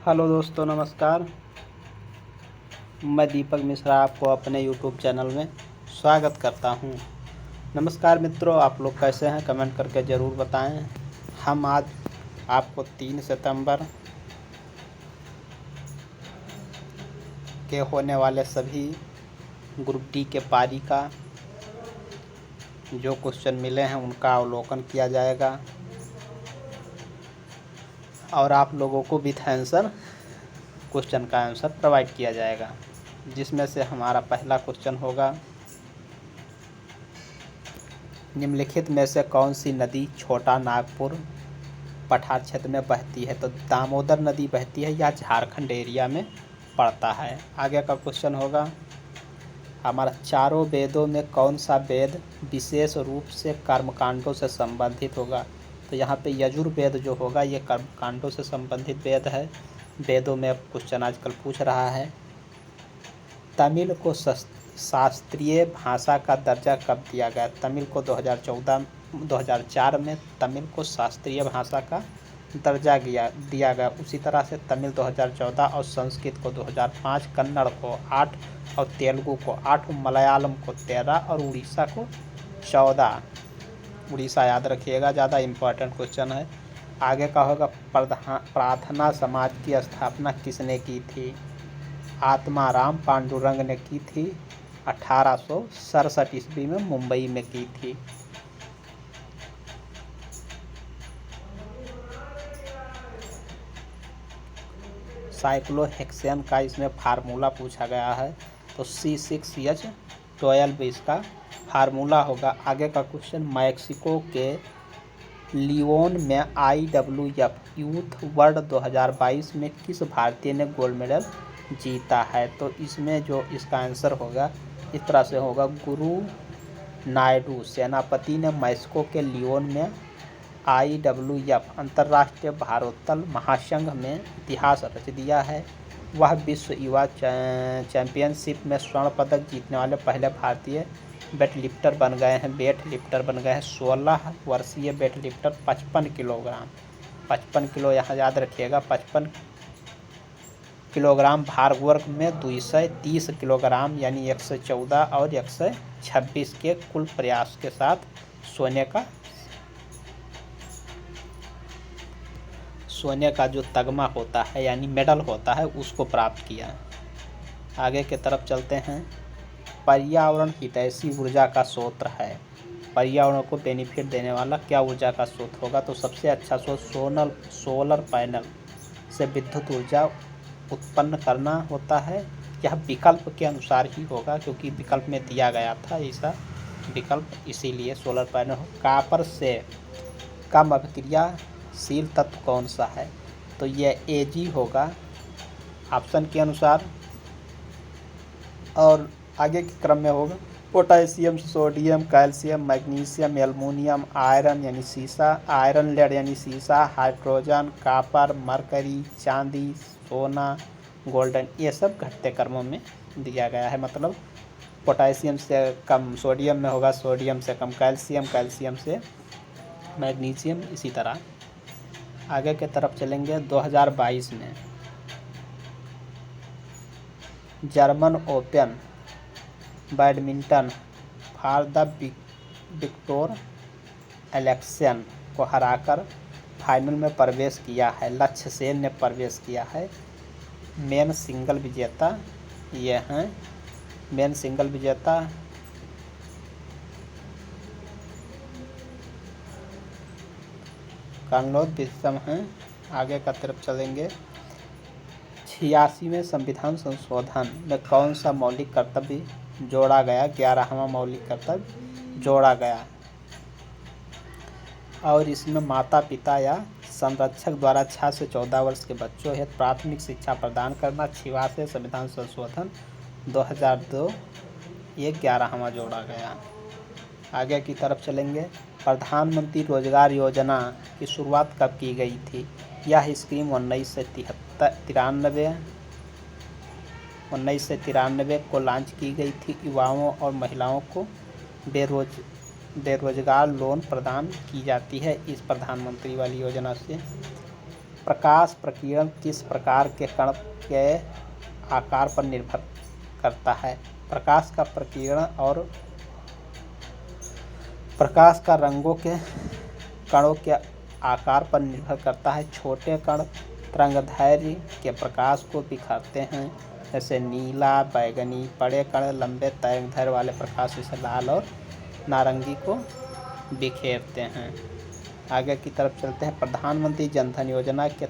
Hello दोस्तों, नमस्कार। मैं दीपक मिश्रा आपको अपने यूट्यूब चैनल में स्वागत करता हूं। नमस्कार मित्रों, आप लोग कैसे हैं? कमेंट करके ज़रूर बताएं। हम आज आपको 3 सितंबर के होने वाले सभी ग्रुप डी के पारी का जो क्वेश्चन मिले हैं उनका अवलोकन किया जाएगा और आप लोगों को विथ आंसर क्वेश्चन का आंसर प्रोवाइड किया जाएगा, जिसमें से हमारा पहला क्वेश्चन होगा, निम्नलिखित में से कौन सी नदी छोटा नागपुर पठार क्षेत्र में बहती है? तो दामोदर नदी बहती है या झारखंड एरिया में पड़ता है। आगे का क्वेश्चन होगा, हमारा चारों वेदों में कौन सा वेद विशेष रूप से कर्मकांडों से संबंधित होगा? तो यहाँ पे यजुर्वेद जो होगा ये कर्मकांडों से संबंधित वेद है। वेदों में अब क्वेश्चन आजकल पूछ रहा है, तमिल को शास्त्रीय भाषा का दर्जा कब दिया गया? तमिल को 2004 में तमिल को शास्त्रीय भाषा का दर्जा दिया गया। उसी तरह से तमिल 2014 और संस्कृत को 2005, कन्नड़ को 8 और तेलुगु को 8, मलयालम को 13 और उड़ीसा को 14। उड़ीसा याद रखिएगा, ज़्यादा इम्पोर्टेंट क्वेश्चन है। आगे का होगा, प्रार्थना समाज की स्थापना किसने की थी? आत्माराम पांडुरंग ने की थी। 1867 ईस्वी में मुंबई में की थी। साइक्लोहेक्सेन का इसमें फार्मूला पूछा गया है, तो C6H12 इसका फार्मूला होगा। आगे का क्वेश्चन, मैक्सिको के लियोन में IWF यूथ वर्ल्ड 2022 में किस भारतीय ने गोल्ड मेडल जीता है? तो इसमें जो इसका आंसर होगा इस तरह से होगा, गुरु नायडू सेनापति ने मैक्सिको के लियोन में IWF अंतर्राष्ट्रीय भारोत्तोलन महासंघ में इतिहास रच दिया है। वह विश्व युवा चैंपियनशिप में स्वर्ण पदक जीतने वाले पहले भारतीय वेट लिफ्टर बन गए हैं। 16 वर्षीय वेट लिफ्टर 55 किलोग्राम 55 किलो यहाँ याद रखिएगा, 55 किलोग्राम भार वर्ग में 230 किलोग्राम यानी 114 और 126 के कुल प्रयास के साथ सोने का जो तगमा होता है यानी मेडल होता है उसको प्राप्त किया। आगे की तरफ चलते हैं। पर्यावरण हितैषी ऊर्जा का स्रोत है। पर्यावरण को बेनिफिट देने वाला क्या ऊर्जा का स्रोत होगा? तो सबसे अच्छा स्रोत सोलर पैनल से विद्युत ऊर्जा उत्पन्न करना होता है। यह विकल्प के अनुसार ही होगा, क्योंकि विकल्प में दिया गया था ऐसा विकल्प, इसीलिए सोलर पैनल हो। कापर से कम अभिक्रियाशील तत्व कौन सा है? तो यह Ag होगा ऑप्शन के अनुसार। और आगे के क्रम में होगा, potassium, sodium, calcium, magnesium, aluminium, iron यानी सीसा, आयरन लेड यानी सीसा, हाइड्रोजन, कॉपर, मरकरी, चांदी, सोना, गोल्डन, ये सब घटते क्रमों में दिया गया है। मतलब पोटेशियम से कम सोडियम में होगा, सोडियम से कम कैल्शियम, कैल्शियम से मैग्नीशियम, इसी तरह। आगे के तरफ चलेंगे। 2022 में German open badminton for the victor election को हराकर फाइनल में प्रवेश किया है। लक्ष्य सेन ने प्रवेश किया है। मेन सिंगल विजेता ये हैं। मेन सिंगल विजेता कार्लोस विल्सन हैं। आगे का तरफ चलेंगे। 86वें संविधान संशोधन में कौन सा मौलिक कर्तव्य जोड़ा गया? 11वां मौलिक कर्तव्य जोड़ा गया और इसमें माता पिता या संरक्षक द्वारा 6 से 14 वर्ष के बच्चों हेतु प्राथमिक शिक्षा प्रदान करना। 86वें संविधान संशोधन 2002 ये 11वां जोड़ा गया। आगे की तरफ चलेंगे। प्रधानमंत्री रोजगार योजना की शुरुआत कब की गई थी? यह स्कीम 1993 को लॉन्च की गई थी। युवाओं और महिलाओं को बेरोजगार लोन प्रदान की जाती है इस प्रधानमंत्री वाली योजना से। प्रकाश प्रकीर्णन किस प्रकार के कण के आकार पर निर्भर करता है? प्रकाश का प्रकीर्णन और प्रकाश का रंगों के कणों के आकार पर निर्भर करता है। छोटे कण तरंगदैर्घ्य के प्रकाश को बिखरते हैं, जैसे नीला, बैगनी। बड़े कण लंबे तरंगदैर्घ्य वाले प्रकाश जैसे लाल और नारंगी को बिखेरते हैं। आगे की तरफ चलते हैं। प्रधानमंत्री जन धन योजना के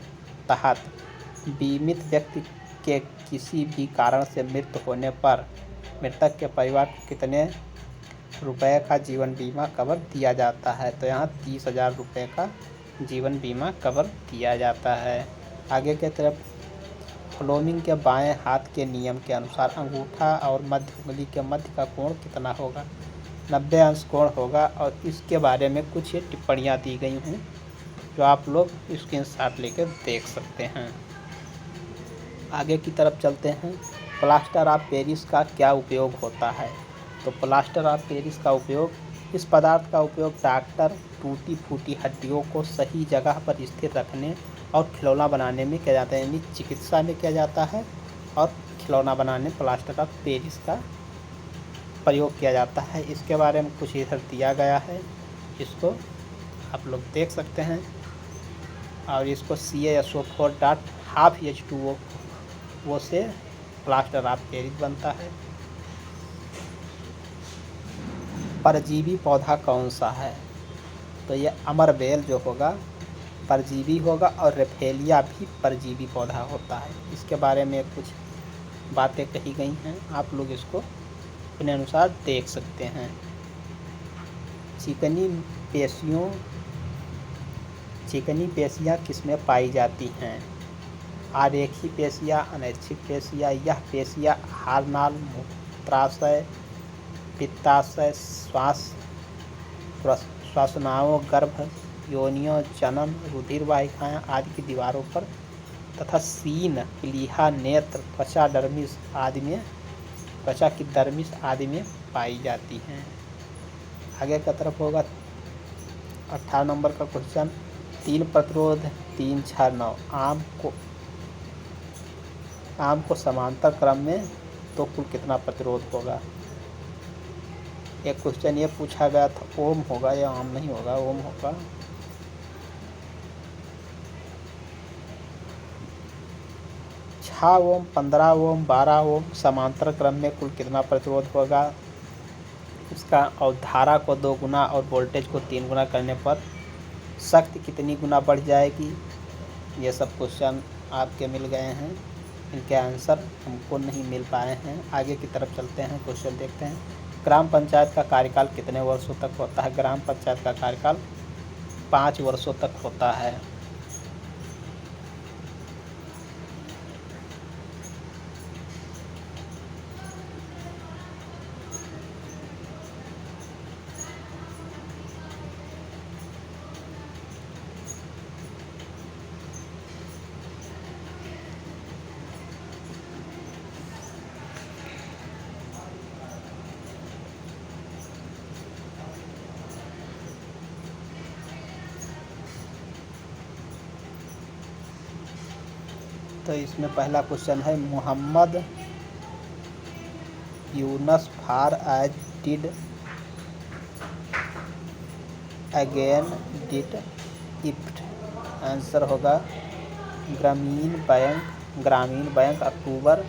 तहत बीमित व्यक्ति के किसी भी कारण से मृत्यु होने पर मृतक के परिवार को कितने रुपए का जीवन बीमा कवर दिया जाता है? तो यहाँ 30,000 रुपये का जीवन बीमा कवर दिया जाता है। आगे की तरफ फ्लोमिंग के बाएं हाथ के नियम के अनुसार अंगूठा और मध्य उंगली के मध्य का कोण कितना होगा? 90 अंश कोण होगा। और इसके बारे में कुछ ये टिप्पणियाँ दी गई हैं जो आप लोग स्क्रीनशॉट लेकर देख सकते हैं। आगे की तरफ चलते हैं। प्लास्टर ऑफ पेरिस का क्या उपयोग होता है? तो प्लास्टर ऑफ पेरिस का उपयोग, इस पदार्थ का उपयोग डॉक्टर टूटी फूटी हड्डियों को सही जगह पर स्थिर रखने और खिलौना बनाने में किया जाता है। यानी चिकित्सा में किया जाता है और खिलौना बनाने प्लास्टर ऑफ पेरिस का प्रयोग किया जाता है। इसके बारे में कुछ इधर दिया गया है, इसको आप लोग देख सकते हैं। और इसको CaSO4.12H2O से प्लास्टर ऑफ पेरिस बनता है। परजीवी पौधा कौन सा है? तो ये अमरबेल जो होगा परजीवी होगा, और रेफेलिया भी परजीवी पौधा होता है। इसके बारे में कुछ बातें कही गई हैं, आप लोग इसको अपने अनुसार देख सकते हैं। चिकनी पेशियाँ किसमें पाई जाती हैं? आरेखी पेशियाँ, अनैच्छिक पेशियाँ। यह पेशियाँ आहारनाल, मूत्राशय, पित्ताशय, श्वासनाओं, गर्भ योनियों, जनन, रुधिर वाहिकाएँ आदि की दीवारों पर तथा सीन, प्लीहा, नेत्र, त्वचा की डर्मिस आदि में पाई जाती हैं। आगे की तरफ होगा 18 नंबर का क्वेश्चन। 3 प्रतिरोध 369 आम को समांतर क्रम में तो कुल कितना प्रतिरोध होगा? एक क्वेश्चन ये पूछा गया था, ओम होगा या आम नहीं होगा? ओम होगा। 6 ओम, 15 ओम, 12 ओम समांतर क्रम में कुल कितना प्रतिरोध होगा? इसका और धारा को 2 गुना और वोल्टेज को 3 गुना करने पर शक्ति कितनी गुना बढ़ जाएगी? ये सब क्वेश्चन आपके मिल गए हैं, इनके आंसर हमको नहीं मिल पाए हैं। आगे की तरफ चलते हैं, क्वेश्चन देखते हैं। ग्राम पंचायत का कार्यकाल कितने वर्षों तक होता है? ग्राम पंचायत का कार्यकाल 5 वर्षों तक होता है। तो इसमें पहला क्वेश्चन है, Mohammad Yunus far age did again did it. Answer होगा ग्रामीण बैंक अक्टूबर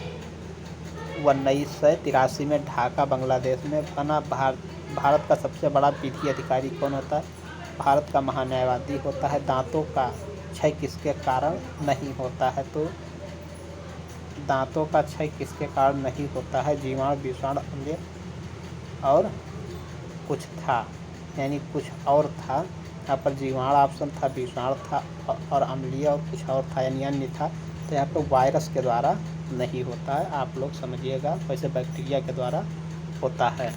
1983 में ढाका बांग्लादेश में बना। भारत का सबसे बड़ा विधि अधिकारी कौन होता है? भारत का महान्यायवादी होता है। दांतों का क्षय किसके कारण नहीं होता है? तो दांतों का क्षय किसके कारण नहीं होता है? जीवाणु, विषाणु, अम्लीय और कुछ था, यानी कुछ और था। यहाँ पर जीवाणु ऑप्शन था, विषाणु था और अम्लीय और कुछ और था, यानी अन्य था। तो यहाँ पर वायरस के द्वारा नहीं होता है, आप लोग समझिएगा। वैसे बैक्टीरिया के द्वारा होता है।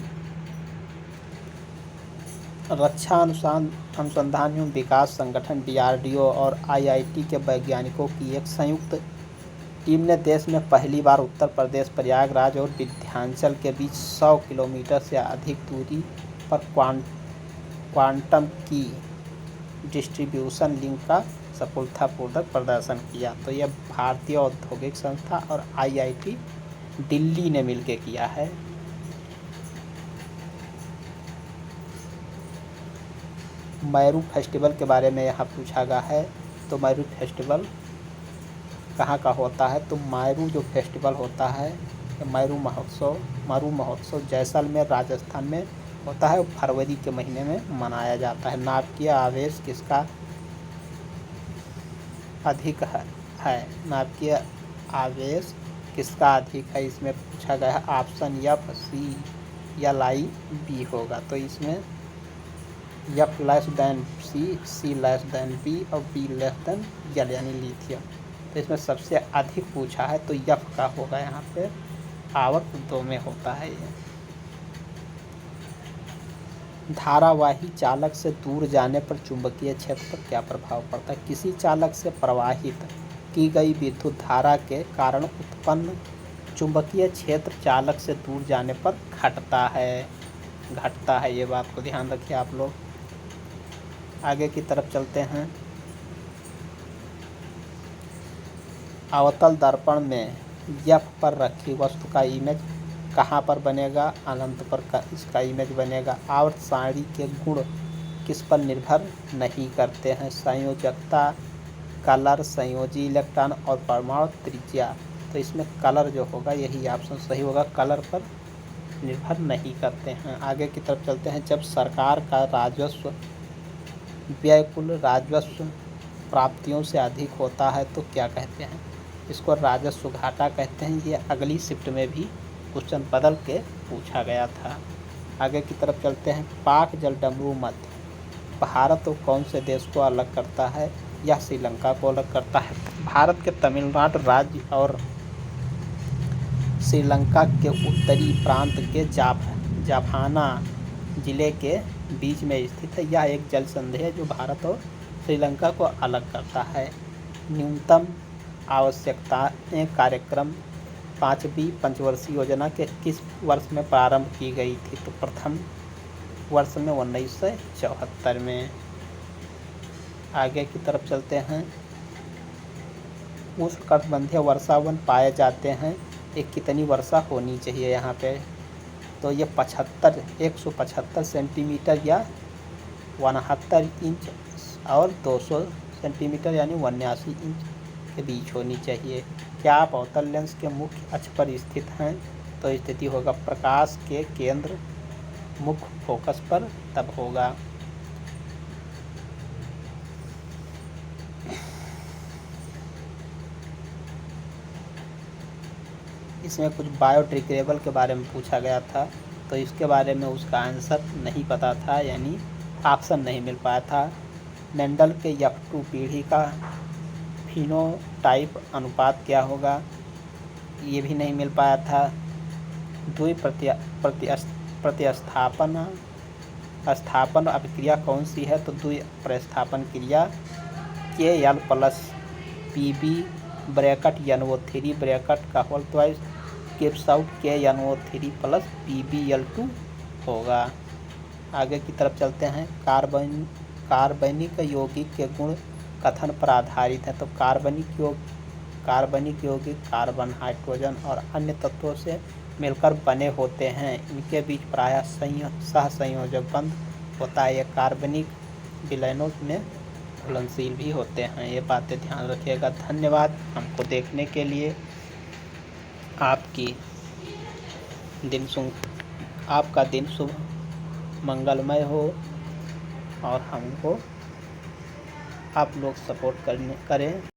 रक्षा अनुसंधान एवं विकास संगठन DRDO और IIT के वैज्ञानिकों की एक संयुक्त टीम ने देश में पहली बार उत्तर प्रदेश, प्रयागराज और विंध्याचल के बीच 100 किलोमीटर से अधिक दूरी पर क्वांटम की डिस्ट्रीब्यूशन लिंक का सफलतापूर्वक प्रदर्शन किया। तो यह भारतीय औद्योगिक संस्था और IIT दिल्ली ने मिलकर किया है। मैरू फेस्टिवल के बारे में यहाँ पूछा गया है। तो मैरू फेस्टिवल कहाँ का होता है? तो मैरू जो फेस्टिवल होता है, मैरू महोत्सव जैसलमेर राजस्थान में होता है। फरवरी के महीने में मनाया जाता है। नाभिकीय आवेश किसका अधिक है? नाभिकीय आवेश किसका अधिक है, इसमें पूछा गया है। ऑप्शन F, C या लाई B होगा। तो इसमें F less than C less than B और B लेस देन L यानी लिथियम। तो इसमें सबसे अधिक पूछा है तो F का होगा यहाँ पे। आवर्त 2 में होता है ये। धारावाही चालक से दूर जाने पर चुंबकीय क्षेत्र पर क्या प्रभाव पड़ता है? किसी चालक से प्रवाहित की गई विद्युत धारा के कारण उत्पन्न चुंबकीय क्षेत्र चालक से दूर जाने पर घटता है। ये बात को ध्यान रखिए आप लोग। आगे की तरफ चलते हैं। अवतल दर्पण में F पर रखी वस्तु का इमेज कहाँ पर बनेगा? अनंत पर इसका इमेज बनेगा। आवर्त सारणी के गुण किस पर निर्भर नहीं करते हैं? संयोजकता, कलर, संयोजी इलेक्ट्रॉन और परमाणु त्रिज्या। तो इसमें कलर जो होगा यही ऑप्शन सही होगा, कलर पर निर्भर नहीं करते हैं। आगे की तरफ चलते हैं। जब सरकार का राजस्व व्यय कुल राजस्व प्राप्तियों से अधिक होता है तो क्या कहते हैं? इसको राजस्व घाटा कहते हैं। ये अगली शिफ्ट में भी क्वेश्चन बदल के पूछा गया था। आगे की तरफ चलते हैं। पाक जलडमरू मध्य भारत और कौन से देश को अलग करता है? या श्रीलंका को अलग करता है। भारत के तमिलनाडु राज्य और श्रीलंका के उत्तरी प्रांत के जाफाना जिले के बीच में स्थित है। यह एक जल संधि है जो भारत और श्रीलंका को अलग करता है। न्यूनतम आवश्यकताएं कार्यक्रम 5वीं पंचवर्षीय योजना के किस वर्ष में प्रारंभ की गई थी? तो प्रथम वर्ष में 1974 में। आगे की तरफ चलते हैं। उष्णकटिबंधीय वर्षावन पाए जाते हैं। ये कितनी वर्षा होनी चाहिए यहाँ पे? तो ये 175 सेंटीमीटर या 69 इंच और 200 सेंटीमीटर यानी 89 इंच के बीच होनी चाहिए। क्या आप अवतल लेंस के मुख्य अक्ष पर स्थित हैं? तो स्थिति होगा प्रकाश के केंद्र मुख्य फोकस पर तब होगा। इसमें कुछ बायोडिग्रेडेबल के बारे में पूछा गया था तो इसके बारे में उसका आंसर नहीं पता था, यानी ऑप्शन नहीं मिल पाया था। मेंडल के F2 पीढ़ी का फिनोटाइप अनुपात क्या होगा? ये भी नहीं मिल पाया था। द्वि प्रतिस्थापन अभिक्रिया कौन सी है? तो द्वि प्रतिस्थापन क्रिया Kl+Pb ब्रैकेट NO3 ब्रैकेट का whole twice gives out KNO3 + PbL2 होगा। आगे की तरफ चलते हैं। कार्बनिक यौगिक के गुण कथन पर आधारित है। तो कार्बनिक यौगिक कार्बन, हाइड्रोजन और अन्य तत्वों से मिलकर बने होते हैं। इनके बीच प्रायः सहसंयोजक बंध होता है। ये कार्बनिक विलयनों में घुलनशील भी होते हैं। ये बातें ध्यान रखिएगा। धन्यवाद हमको देखने के लिए। आपका दिन शुभ मंगलमय हो और हमको आप लोग सपोर्ट करें।